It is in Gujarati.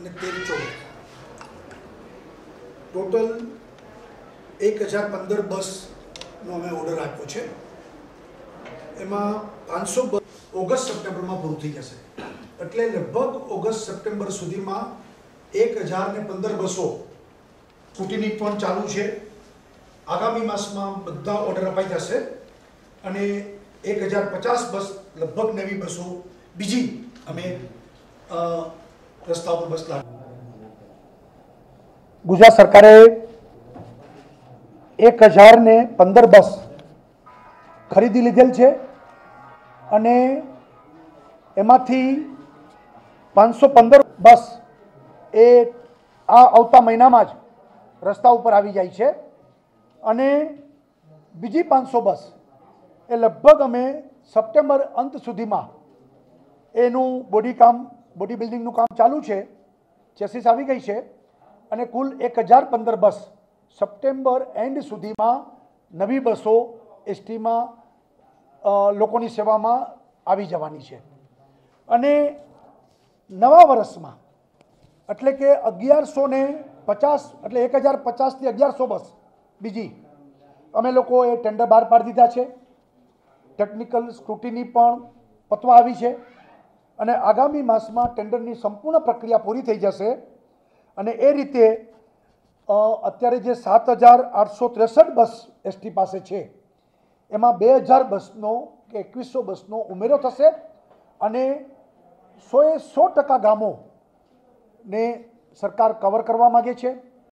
અને 13-14 ટોટલ 1015 બસનો અમે ઓર્ડર આપ્યો છે। એમાં 500 બસ ઓગસ્ટ સપ્ટેમ્બરમાં પૂરું થઈ જશે, એટલે લગભગ ઓગસ્ટ સપ્ટેમ્બર સુધીમાં 1015 બસો સ્કૂટીની પણ ચાલુ છે। આગામી માસમાં બધા ઓર્ડર અપાઈ જશે અને 1050 બસ લગભગ નવી બસો બીજી અમે રસ્તા પર બસ લાવી। ગુજરાત સરકારે 1015 બસ ખરીદી લીધેલ છે અને એમાંથી 515 બસ એ આ આવતા મહિનામાં જ રસ્તા ઉપર આવી જાય છે અને બીજી 500 બસ એ લગભગ અમે સપ્ટેમ્બર અંત સુધીમાં એનું બોડી બિલ્ડિંગનું કામ ચાલુ છે, ચેસીસ આવી ગઈ છે અને કુલ 1015 બસ સપ્ટેમ્બર એન્ડ સુધીમાં નવી બસો એસટીમાં લોકોની સેવામાં આવી જવાની છે। અને નવા વર્ષમાં એટલે કે 1150 એટલે 1050 થી 1100 બસ બીજી અમે લોકોએ ટેન્ડર બહાર પાડી દીધા છે। ટેકનિકલ સ્ક્રુટિની પણ પતવા આવી છે અને આગામી માસમાં ટેન્ડરની સંપૂર્ણ પ્રક્રિયા પૂરી થઈ જશે અને એ રીતે અત્યારે જે 7863 બસ એસટી પાસે છે એમાં 2000 બસનો કે 2100 બસનો ઉમેરો થશે અને 100% ગામોને સરકાર કવર કરવા માગે છે।